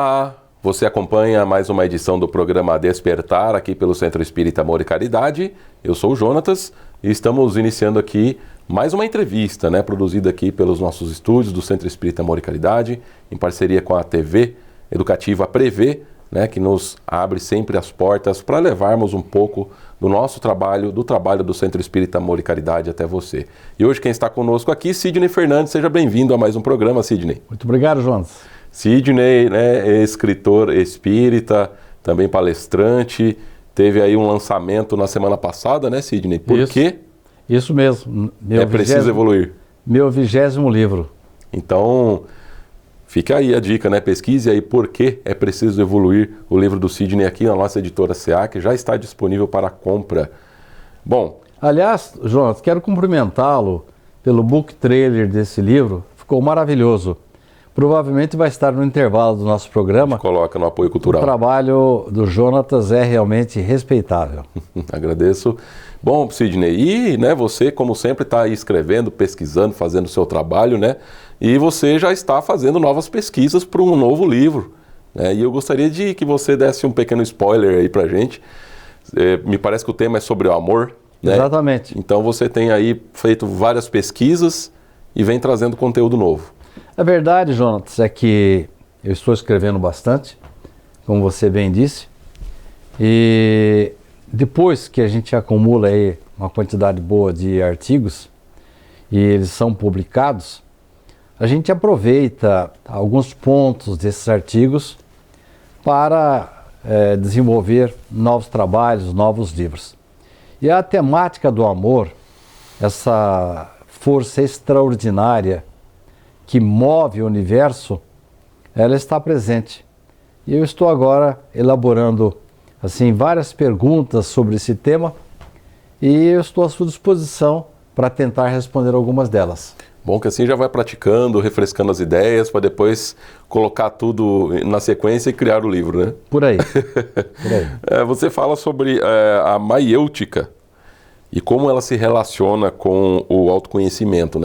Olá, você acompanha mais uma edição do programa Despertar aqui pelo Centro Espírita Amor e Caridade. Eu sou o Jonatas e estamos iniciando aqui mais uma entrevista, produzida aqui pelos nossos estúdios do Centro Espírita Amor e Caridade, em parceria com a TV Educativa Prevê, que nos abre sempre as portas para levarmos um pouco do nosso trabalho, do trabalho do Centro Espírita Amor e Caridade até você. E hoje quem está conosco aqui, Sidney Fernandes, seja bem-vindo a mais um programa, Sidney. Muito obrigado, Jonas. Sidney, é escritor espírita, também palestrante, teve aí um lançamento na semana passada, Sidney? Por quê? Isso mesmo. Preciso evoluir. Meu 20º livro. Então, fica aí a dica, Pesquise aí por que é preciso evoluir, o livro do Sidney aqui na nossa editora CA, que já está disponível para compra. Bom... Aliás, Jonas, quero cumprimentá-lo pelo book trailer desse livro. Ficou maravilhoso. Provavelmente vai estar no intervalo do nosso programa. Coloca no apoio cultural. O trabalho do Jonatas é realmente respeitável. Agradeço. Bom, Sidney, e você, como sempre, está aí escrevendo, pesquisando, fazendo o seu trabalho, E você já está fazendo novas pesquisas para um novo livro, E eu gostaria de que você desse um pequeno spoiler aí para a gente. Me parece que o tema é sobre o amor, Exatamente. Então você tem aí feito várias pesquisas e vem trazendo conteúdo novo. A verdade, Jonatas, é que eu estou escrevendo bastante, como você bem disse, e depois que a gente acumula aí uma quantidade boa de artigos e eles são publicados, a gente aproveita alguns pontos desses artigos para desenvolver novos trabalhos, novos livros. E a temática do amor, essa força extraordinária que move o universo, ela está presente. E eu estou agora elaborando várias perguntas sobre esse tema e eu estou à sua disposição para tentar responder algumas delas. Bom, que assim já vai praticando, refrescando as ideias, para depois colocar tudo na sequência e criar o livro, Por aí. Por aí. Você fala sobre a maiêutica e como ela se relaciona com o autoconhecimento,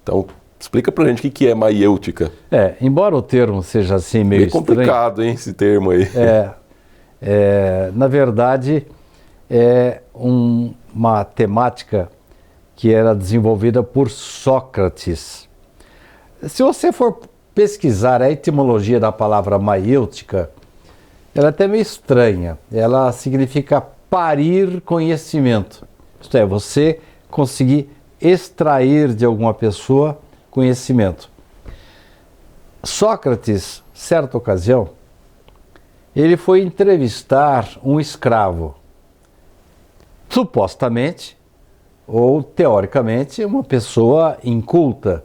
Então, explica pra gente o que é maiêutica. Embora o termo seja meio estranho... complicado, hein, esse termo aí. Na verdade, é uma temática que era desenvolvida por Sócrates. Se você for pesquisar a etimologia da palavra maiêutica, ela é até meio estranha. Ela significa parir conhecimento. Isto é, você conseguir extrair de alguma pessoa conhecimento. Sócrates, certa ocasião, ele foi entrevistar um escravo. Supostamente, ou teoricamente, uma pessoa inculta,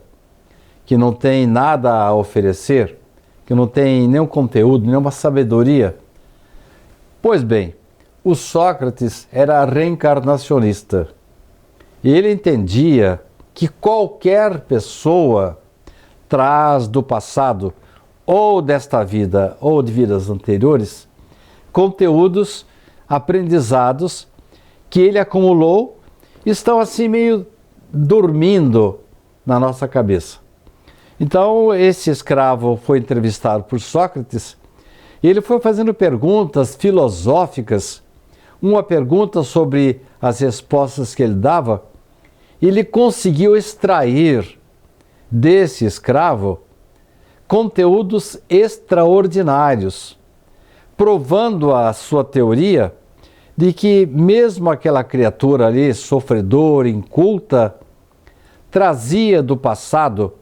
que não tem nada a oferecer, que não tem nenhum conteúdo, nenhuma sabedoria. Pois bem, o Sócrates era reencarnacionista. E ele entendia que qualquer pessoa traz do passado, ou desta vida, ou de vidas anteriores, conteúdos, aprendizados que ele acumulou, estão meio dormindo na nossa cabeça. Então, esse escravo foi entrevistado por Sócrates e ele foi fazendo perguntas filosóficas, uma pergunta sobre as respostas que ele dava, e ele conseguiu extrair desse escravo conteúdos extraordinários, provando a sua teoria de que mesmo aquela criatura ali, sofredora, inculta, trazia do passado,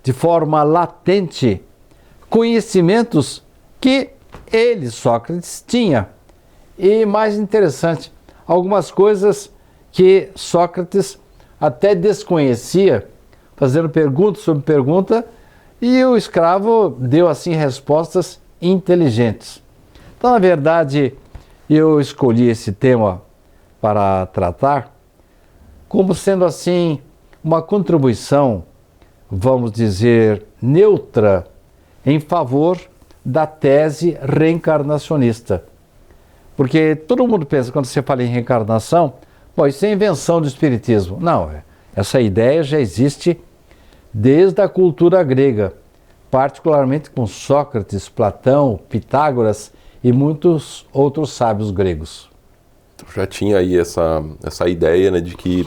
de forma latente, conhecimentos que ele, Sócrates, tinha. E mais interessante, algumas coisas que Sócrates até desconhecia, fazendo pergunta sobre pergunta, e o escravo deu respostas inteligentes. Então, na verdade, eu escolhi esse tema para tratar como sendo uma contribuição, vamos dizer, neutra em favor da tese reencarnacionista. Porque todo mundo pensa, quando você fala em reencarnação, isso é invenção do Espiritismo. Não, essa ideia já existe desde a cultura grega. particularmente com Sócrates, Platão, Pitágoras e muitos outros sábios gregos. Já tinha aí essa ideia, né, de que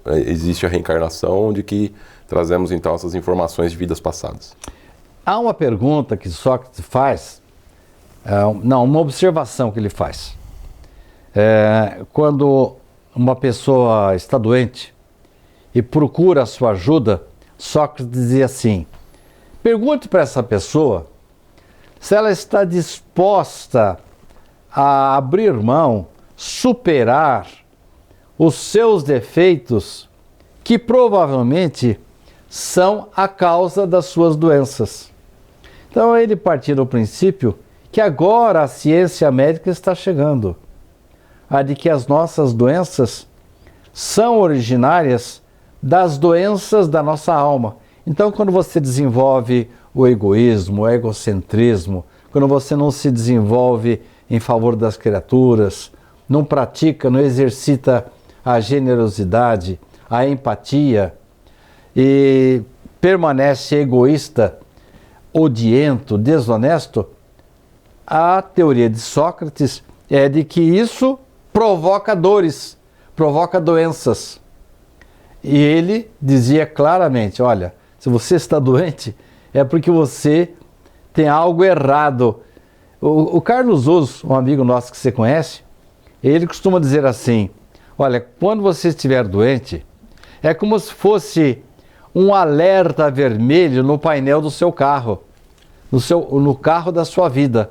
existe a reencarnação, de que trazemos então essas informações de vidas passadas. Há uma pergunta que Sócrates faz, uma observação que ele faz. Quando uma pessoa está doente e procura a sua ajuda, Sócrates dizia assim: pergunte para essa pessoa se ela está disposta a abrir mão, superar os seus defeitos, que provavelmente são a causa das suas doenças. Então ele partiu do princípio que agora a ciência médica está chegando, a de que as nossas doenças são originárias das doenças da nossa alma. Então, quando você desenvolve o egoísmo, o egocentrismo, quando você não se desenvolve em favor das criaturas, não pratica, não exercita a generosidade, a empatia e permanece egoísta, odiento, desonesto, a teoria de Sócrates é de que isso provoca dores, provoca doenças. E ele dizia claramente: olha, se você está doente, é porque você tem algo errado. O Carlos Osso, um amigo nosso que você conhece, ele costuma dizer assim: olha, quando você estiver doente, é como se um alerta vermelho no painel do seu carro, no carro da sua vida.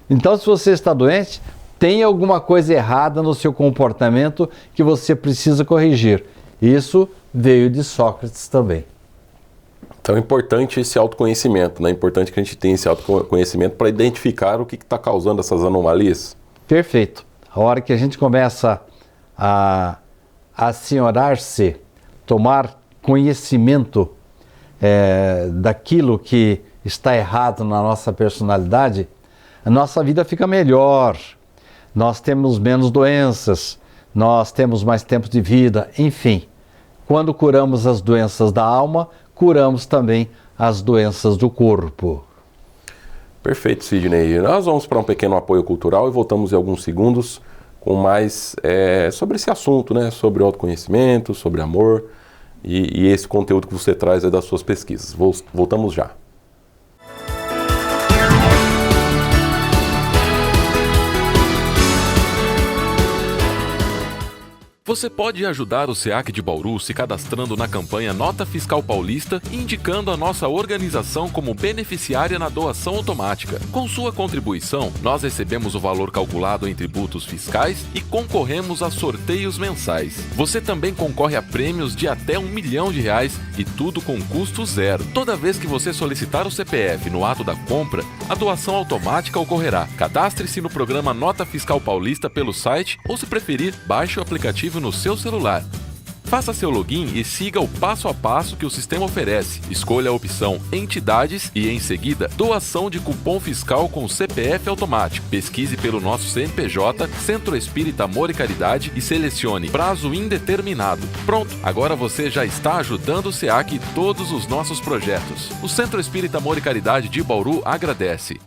Então, se você está doente, tem alguma coisa errada no seu comportamento que você precisa corrigir. Isso veio de Sócrates também. Então é importante esse autoconhecimento, né? É importante que a gente tenha esse autoconhecimento para identificar o que está causando essas anomalias. Perfeito. A hora que a gente começa a assenhorar-se, tomar conhecimento daquilo que está errado na nossa personalidade, a nossa vida fica melhor, nós temos menos doenças, nós temos mais tempo de vida, enfim. Quando curamos as doenças da alma, curamos também as doenças do corpo. Perfeito, Sidney. Nós vamos para um pequeno apoio cultural e voltamos em alguns segundos com mais sobre esse assunto, né? Sobre autoconhecimento, sobre amor e esse conteúdo que você traz das suas pesquisas. Voltamos já. Você pode ajudar o SEAC de Bauru se cadastrando na campanha Nota Fiscal Paulista e indicando a nossa organização como beneficiária na doação automática. Com sua contribuição, nós recebemos o valor calculado em tributos fiscais e concorremos a sorteios mensais. Você também concorre a prêmios de até R$1 milhão e tudo com custo zero. Toda vez que você solicitar o CPF no ato da compra, a doação automática ocorrerá. Cadastre-se no programa Nota Fiscal Paulista pelo site ou, se preferir, baixe o aplicativo no seu celular. Faça seu login e siga o passo a passo que o sistema oferece. Escolha a opção Entidades e, em seguida, Doação de cupom fiscal com CPF automático. Pesquise pelo nosso CNPJ, Centro Espírita Amor e Caridade, e selecione Prazo Indeterminado. Pronto, agora você já está ajudando o SEAC e todos os nossos projetos. O Centro Espírita Amor e Caridade de Bauru agradece.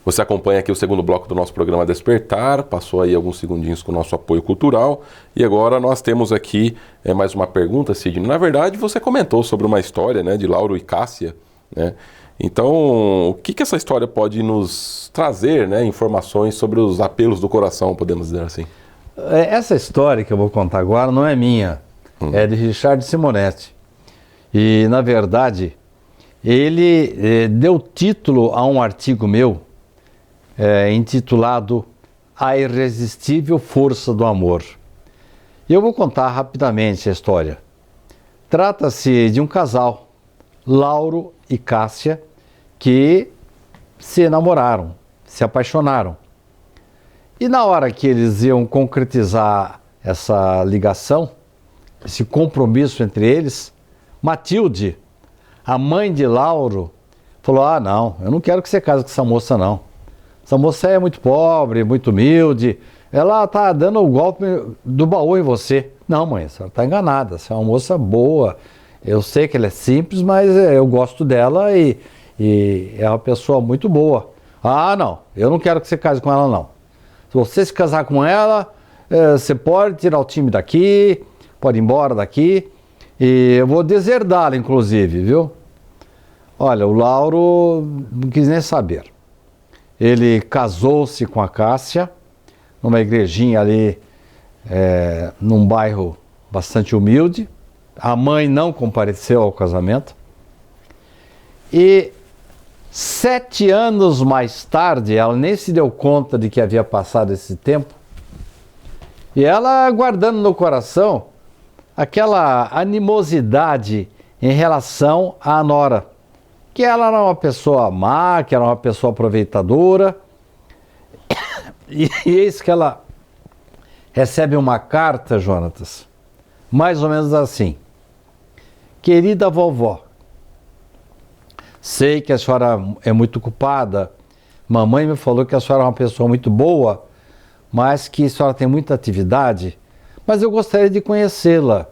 Você acompanha aqui o segundo bloco do nosso programa Despertar, passou aí alguns segundinhos com o nosso apoio cultural e agora nós temos aqui mais uma pergunta, Sidney. Na verdade, você comentou sobre uma história, né, de Lauro e Cássia, né? Então, o que essa história pode nos trazer, né, informações sobre os apelos do coração, podemos dizer assim? Essa história que eu vou contar agora não é minha, é de Richard Simonetti. E, na verdade, ele deu título a um artigo meu, intitulado A Irresistível Força do Amor. E eu vou contar rapidamente a história. Trata-se de um casal, Lauro e Cássia, que se namoraram, se apaixonaram. E na hora que eles iam concretizar essa ligação, esse compromisso entre eles, Matilde, a mãe de Lauro, falou: ah, não, eu não quero que você case com essa moça, não. Essa moça é muito pobre, muito humilde, ela tá dando o golpe do baú em você. Não, mãe, a senhora está enganada, você é uma moça boa, eu sei que ela é simples, mas eu gosto dela e é uma pessoa muito boa. Ah, não, eu não quero que você case com ela, não. Se você se casar com ela, você pode tirar o time daqui, pode ir embora daqui, e eu vou deserdá-la, inclusive, viu? Olha, o Lauro não quis nem saber. Ele casou-se com a Cássia, numa igrejinha ali, num bairro bastante humilde. A mãe não compareceu ao casamento. E 7 anos mais tarde, ela nem se deu conta de que havia passado esse tempo, e ela guardando no coração aquela animosidade em relação à nora, que ela era uma pessoa má, que era uma pessoa aproveitadora, e eis que ela recebe uma carta, Jonatas, mais ou menos assim: querida vovó, sei que a senhora é muito culpada, mamãe me falou que a senhora é uma pessoa muito boa, mas que a senhora tem muita atividade, mas eu gostaria de conhecê-la.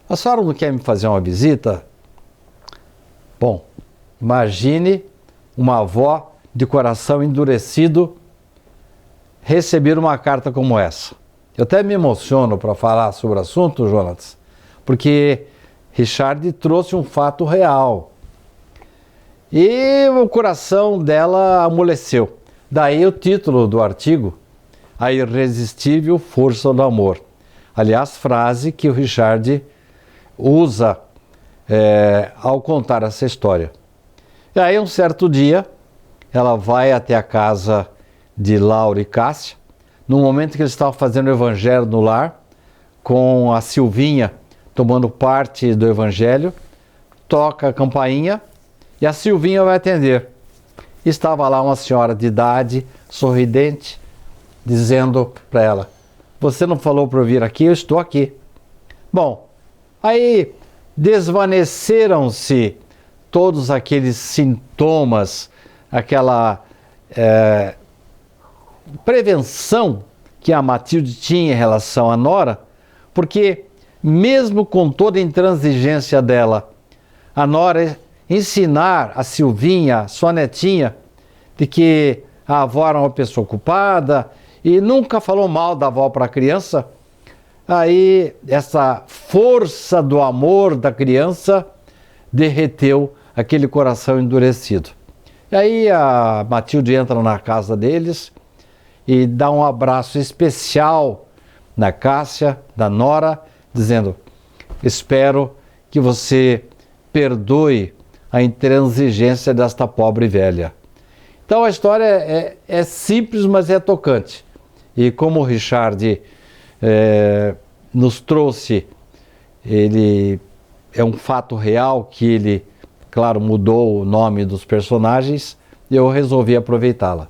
A senhora não quer me fazer uma visita? Bom, imagine uma avó de coração endurecido receber uma carta como essa. Eu até me emociono para falar sobre o assunto, Jonas, porque Richard trouxe um fato real. E o coração dela amoleceu. Daí o título do artigo, A Irresistível Força do Amor. Aliás, frase que o Richard usa ao contar essa história. E aí, um certo dia, ela vai até a casa de Laura e Cássia, no momento que eles estavam fazendo o evangelho no lar, com a Silvinha tomando parte do evangelho, toca a campainha e a Silvinha vai atender. Estava lá uma senhora de idade, sorridente, dizendo para ela: você não falou para eu vir aqui? Eu estou aqui. Bom, aí desvaneceram-se todos aqueles sintomas, aquela prevenção que a Matilde tinha em relação à nora, porque mesmo com toda a intransigência dela, a nora ensinar a Silvinha, sua netinha, de que a avó era uma pessoa ocupada e nunca falou mal da avó para a criança, aí essa força do amor da criança derreteu aquele coração endurecido. E aí a Matilde entra na casa deles e dá um abraço especial na Cássia, da nora, dizendo: espero que você perdoe a intransigência desta pobre velha. Então a história é simples, mas é tocante. E como o Richard nos trouxe, ele é um fato real que ele, claro, mudou o nome dos personagens, e eu resolvi aproveitá-la.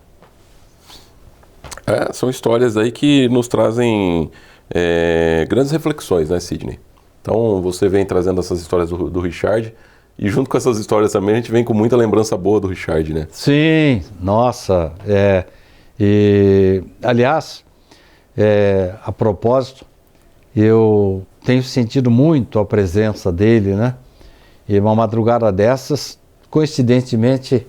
São histórias aí que nos trazem grandes reflexões, né, Sidney? Então você vem trazendo essas histórias do Richard, e junto com essas histórias também a gente vem com muita lembrança boa do Richard, né? Sim, nossa, aliás, a propósito, eu tenho sentido muito a presença dele, né? E uma madrugada dessas, coincidentemente,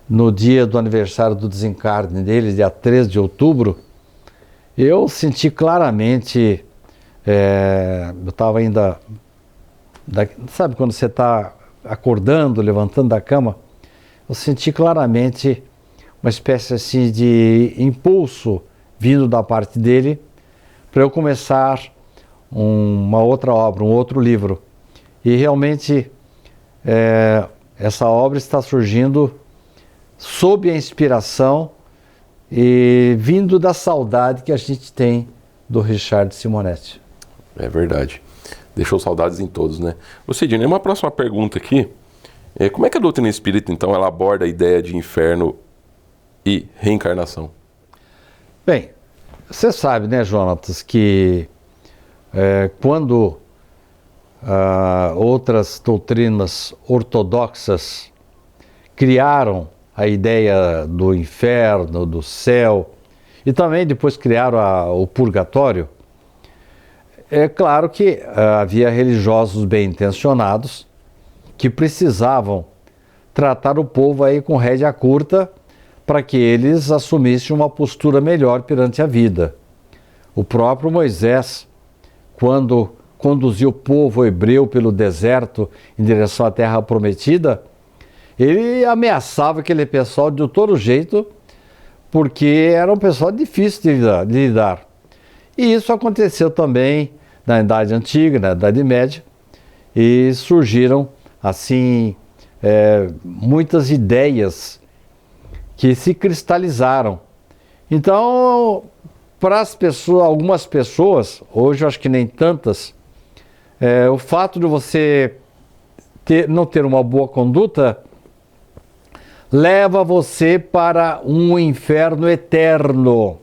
no dia do aniversário do desencarne dele, dia 13 de outubro, eu senti claramente, eu estava ainda, sabe quando você está acordando, levantando da cama, eu senti claramente uma espécie assim de impulso vindo da parte dele para eu começar uma outra obra, um outro livro. E realmente essa obra está surgindo sob a inspiração e vindo da saudade que a gente tem do Richard Simonetti. É verdade. Deixou saudades em todos, né? Ô Sidney, uma próxima pergunta aqui. Como é que a doutrina espírita, então, ela aborda a ideia de inferno e reencarnação? Bem, você sabe, né, Jonatas, que quando outras doutrinas ortodoxas criaram a ideia do inferno, do céu, E também depois criaram o purgatório. É claro que havia religiosos bem intencionados que precisavam tratar o povo aí com rédea curta para que eles assumissem uma postura melhor perante a vida. O próprio Moisés, quando conduziu o povo hebreu pelo deserto em direção à terra prometida, ele ameaçava aquele pessoal de todo jeito, porque era um pessoal difícil de lidar. E isso aconteceu também na Idade Antiga, na Idade Média, e surgiram, assim, muitas ideias que se cristalizaram. Então, para as pessoas, algumas pessoas, hoje eu acho que nem tantas, o fato de você não ter uma boa conduta leva você para um inferno eterno.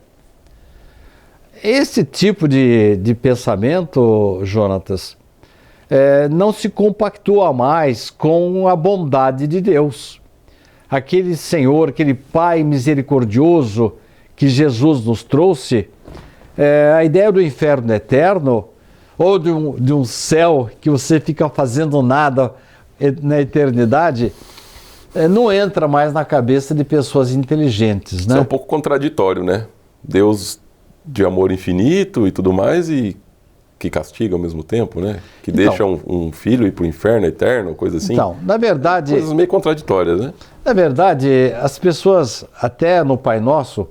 Esse tipo de pensamento, Jonatas, não se compactua mais com a bondade de Deus. Aquele Senhor, aquele Pai misericordioso que Jesus nos trouxe, a ideia do inferno eterno, ou de um céu que você fica fazendo nada na eternidade, não entra mais na cabeça de pessoas inteligentes, né? Isso é um pouco contraditório, né? Deus de amor infinito e tudo mais, e que castiga ao mesmo tempo, né? Que deixa um filho ir para o inferno eterno, coisa assim. Então, na verdade... Coisas meio contraditórias, né? Na verdade, as pessoas, até no Pai Nosso,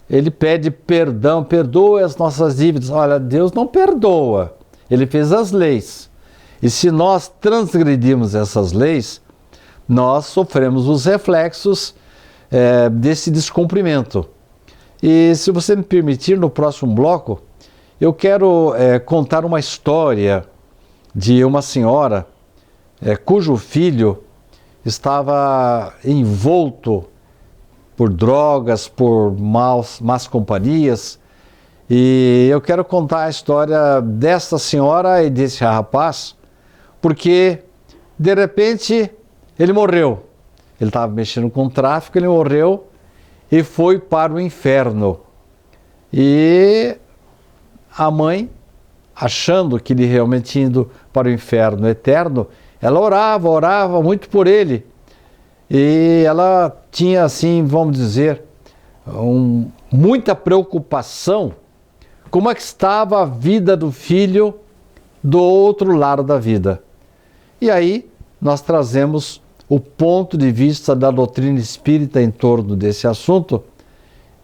ele pede perdão, perdoa as nossas dívidas. Olha, Deus não perdoa, ele fez as leis. E se nós transgredirmos essas leis, nós sofremos os reflexos desse descumprimento. E se você me permitir, no próximo bloco, eu quero contar uma história de uma senhora cujo filho estava envolto por drogas, por más companhias. E eu quero contar a história dessa senhora e desse rapaz, porque, de repente, ele morreu. Ele estava mexendo com tráfico, ele morreu e foi para o inferno. E a mãe, achando que ele realmente tinha ido para o inferno eterno, ela orava muito por ele. E ela tinha, assim, vamos dizer, muita preocupação como é que estava a vida do filho do outro lado da vida. E aí nós trazemos o ponto de vista da doutrina espírita em torno desse assunto,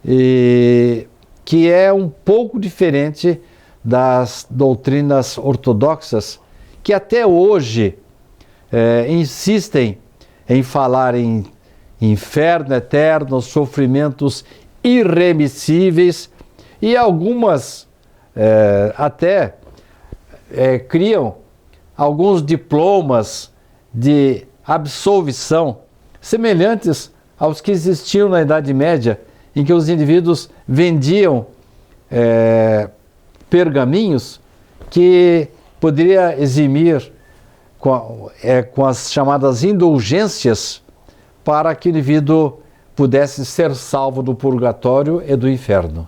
que é um pouco diferente das doutrinas ortodoxas, que até hoje insistem em falar em inferno eterno, sofrimentos irremissíveis, e algumas até criam alguns diplomas de absolvição, semelhantes aos que existiam na Idade Média, em que os indivíduos vendiam pergaminhos que poderia eximir com as chamadas indulgências para que o indivíduo pudesse ser salvo do purgatório e do inferno.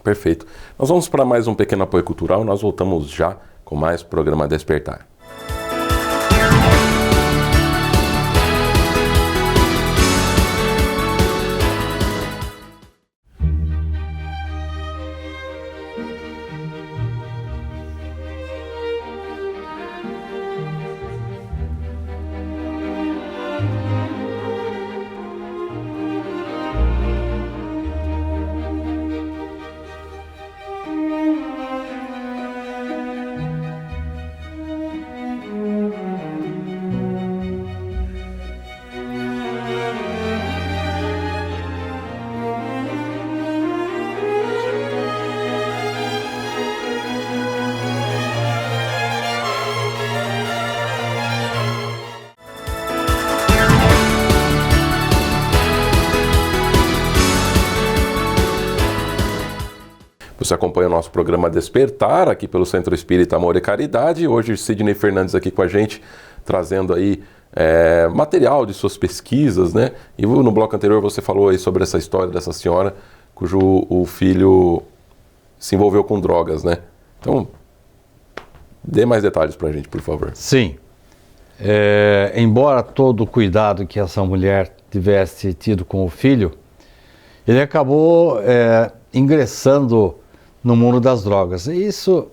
Perfeito. Nós vamos para mais um pequeno apoio cultural, nós voltamos já com mais programa Despertar. Você acompanha o nosso programa Despertar, aqui pelo Centro Espírita Amor e Caridade. Hoje, Sidney Fernandes aqui com a gente, trazendo aí material de suas pesquisas, né? E no bloco anterior você falou aí sobre essa história dessa senhora cujo o filho se envolveu com drogas, né? Então, dê mais detalhes pra gente, por favor. Sim. Embora todo o cuidado que essa mulher tivesse tido com o filho, ele acabou ingressando no mundo das drogas. E isso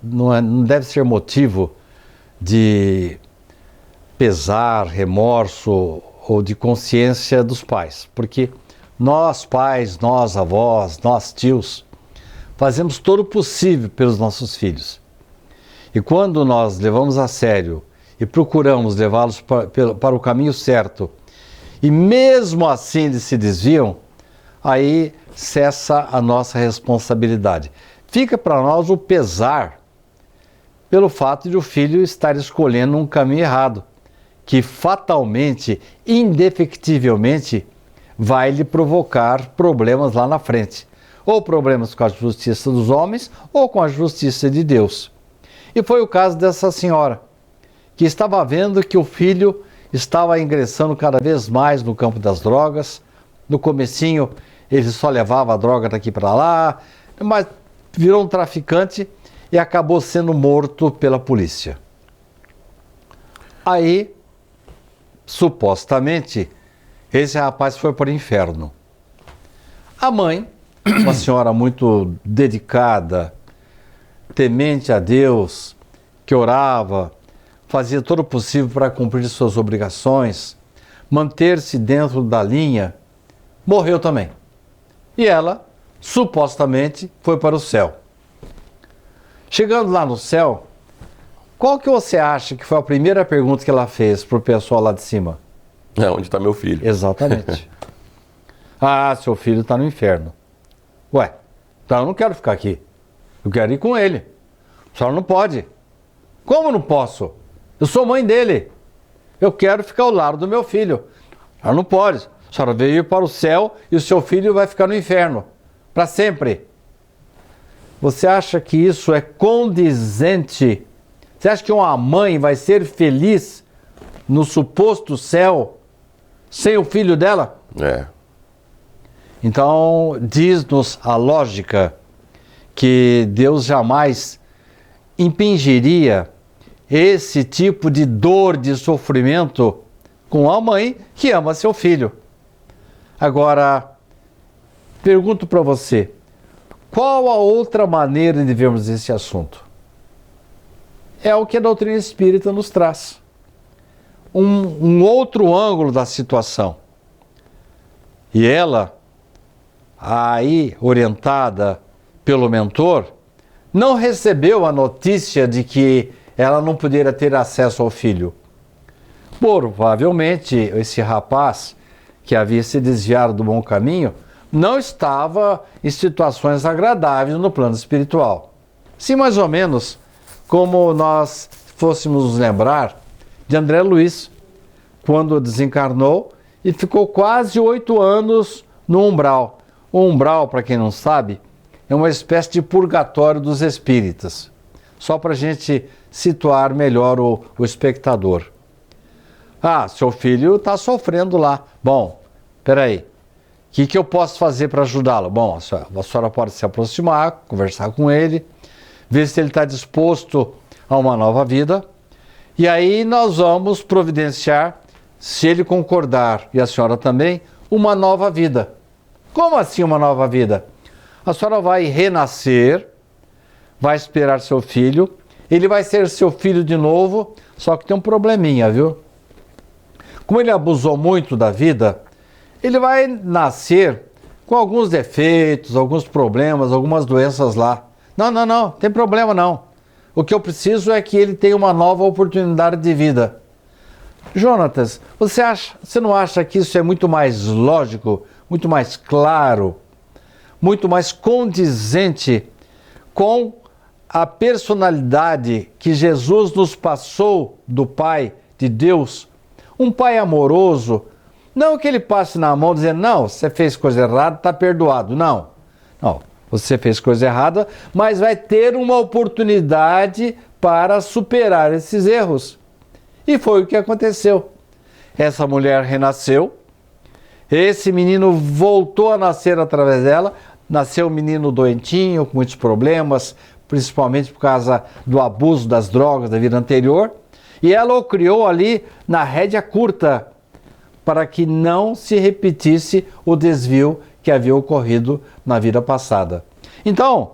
não deve ser motivo de pesar, remorso ou de consciência dos pais, porque nós pais, nós avós, nós tios, fazemos todo o possível pelos nossos filhos. E quando nós levamos a sério e procuramos levá-los para o caminho certo, e mesmo assim eles se desviam, aí cessa a nossa responsabilidade. Fica para nós o pesar pelo fato de o filho estar escolhendo um caminho errado, que fatalmente, indefectivelmente, vai lhe provocar problemas lá na frente. Ou problemas com a justiça dos homens, ou com a justiça de Deus. E foi o caso dessa senhora, que estava vendo que o filho estava ingressando cada vez mais no campo das drogas. No comecinho, ele só levava a droga daqui para lá, mas virou um traficante e acabou sendo morto pela polícia. Aí, supostamente, esse rapaz foi para o inferno. A mãe, uma senhora muito dedicada, temente a Deus, que orava, fazia todo o possível para cumprir suas obrigações, manter-se dentro da linha, morreu também. E ela, supostamente, foi para o céu. Chegando lá no céu, qual que você acha que foi a primeira pergunta que ela fez para o pessoal lá de cima? Onde está meu filho? Exatamente. Seu filho está no inferno. Ué, então eu não quero ficar aqui. Eu quero ir com ele. A senhora não pode. Como não posso? Eu sou mãe dele. Eu quero ficar ao lado do meu filho. A senhora não pode. A senhora veio para o céu e o seu filho vai ficar no inferno. Para sempre. Você acha que isso é condizente? Você acha que uma mãe vai ser feliz no suposto céu sem o filho dela? Então, diz-nos a lógica que Deus jamais impingiria esse tipo de dor, de sofrimento com a mãe que ama seu filho. Agora, pergunto para você, qual a outra maneira de vermos esse assunto? É o que a doutrina espírita nos traz. Um outro ângulo da situação. E ela, aí orientada pelo mentor, não recebeu a notícia de que ela não poderia ter acesso ao filho. Provavelmente esse rapaz que havia se desviado do bom caminho não estava em situações agradáveis no plano espiritual. Sim, mais ou menos como nós fôssemos nos lembrar de André Luiz, quando desencarnou e ficou quase 8 anos no umbral. O umbral, para quem não sabe, é uma espécie de purgatório dos espíritas. Só para a gente situar melhor o espectador. Seu filho está sofrendo lá. Bom, peraí. O que eu posso fazer para ajudá-lo? Bom, a senhora pode se aproximar, conversar com ele, ver se ele está disposto a uma nova vida. E aí nós vamos providenciar, se ele concordar, e a senhora também, uma nova vida. Como assim uma nova vida? A senhora vai renascer, vai esperar seu filho, ele vai ser seu filho de novo, só que tem um probleminha, viu? Como ele abusou muito da vida, ele vai nascer com alguns defeitos, alguns problemas, algumas doenças lá. Não tem problema não. O que eu preciso é que ele tenha uma nova oportunidade de vida. Jonatas, você não acha que isso é muito mais lógico, muito mais claro, muito mais condizente com a personalidade que Jesus nos passou do Pai, de Deus? Um Pai amoroso, não que ele passe na mão dizendo, não, você fez coisa errada, está perdoado. Não, você fez coisa errada, mas vai ter uma oportunidade para superar esses erros. E foi o que aconteceu. Essa mulher renasceu, Esse menino voltou a nascer através dela, nasceu um menino doentinho, com muitos problemas, principalmente por causa do abuso das drogas da vida anterior, e ela o criou ali na rédea curta, para que não se repetisse o desvio que havia ocorrido na vida passada. Então,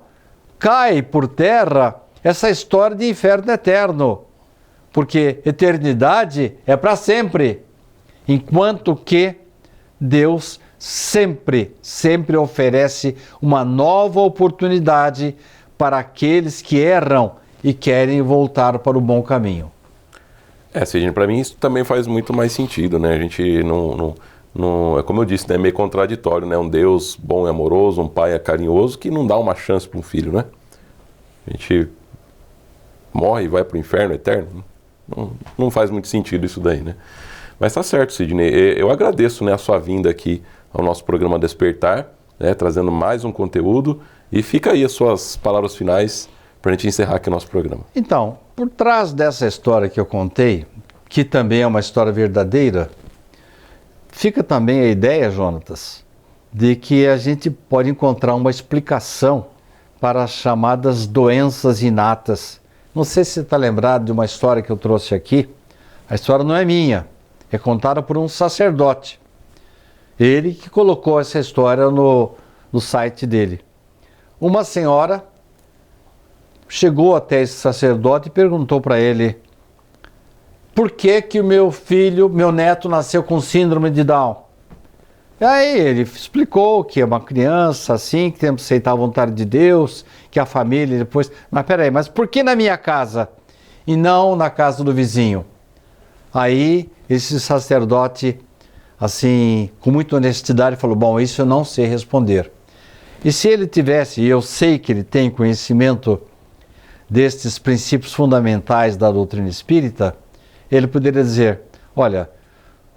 cai por terra essa história de inferno eterno, porque eternidade é para sempre, enquanto que Deus sempre oferece uma nova oportunidade para aqueles que erram e querem voltar para o bom caminho. Sidney, para mim isso também faz muito mais sentido, né? A gente não é como eu disse, né? É meio contraditório, né? Um Deus bom e amoroso, um pai carinhoso que não dá uma chance para um filho, né? A gente morre e vai para o inferno eterno. Não faz muito sentido isso daí, né? Mas tá certo, Sidney. Eu agradeço, né, a sua vinda aqui ao nosso programa Despertar, né, trazendo mais um conteúdo. E fica aí as suas palavras finais para a gente encerrar aqui o nosso programa. Então, por trás dessa história que eu contei, que também é uma história verdadeira, fica também a ideia, Jonatas, de que a gente pode encontrar uma explicação para as chamadas doenças inatas. Não sei se você está lembrado de uma história que eu trouxe aqui. A história não é minha, é contada por um sacerdote. Ele que colocou essa história no site dele. Uma senhora chegou até esse sacerdote e perguntou para ele: por que o meu neto nasceu com síndrome de Down? E aí ele explicou que é uma criança assim, que tem que aceitar a vontade de Deus, que a família depois... Mas peraí, mas por que na minha casa e não na casa do vizinho? Aí esse sacerdote, assim, com muita honestidade, falou: bom, isso eu não sei responder. E se ele tivesse, e eu sei que ele tem conhecimento destes princípios fundamentais da doutrina espírita, ele poderia dizer: olha,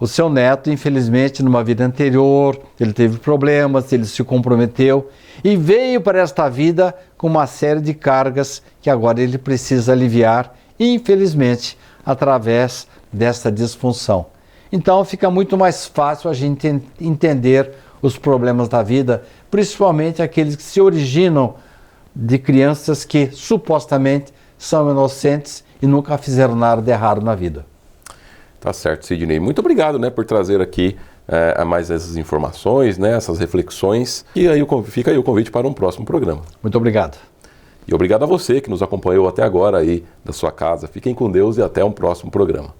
o seu neto, infelizmente, numa vida anterior, ele teve problemas, ele se comprometeu e veio para esta vida com uma série de cargas que agora ele precisa aliviar, infelizmente, através dessa disfunção. Então fica muito mais fácil a gente entender os problemas da vida, principalmente aqueles que se originam de crianças que supostamente são inocentes e nunca fizeram nada de errado na vida. Tá certo, Sidney. Muito obrigado, né, por trazer aqui mais essas informações, né, essas reflexões. E aí fica aí o convite para um próximo programa. Muito obrigado. E obrigado a você que nos acompanhou até agora aí da sua casa. Fiquem com Deus e até um próximo programa.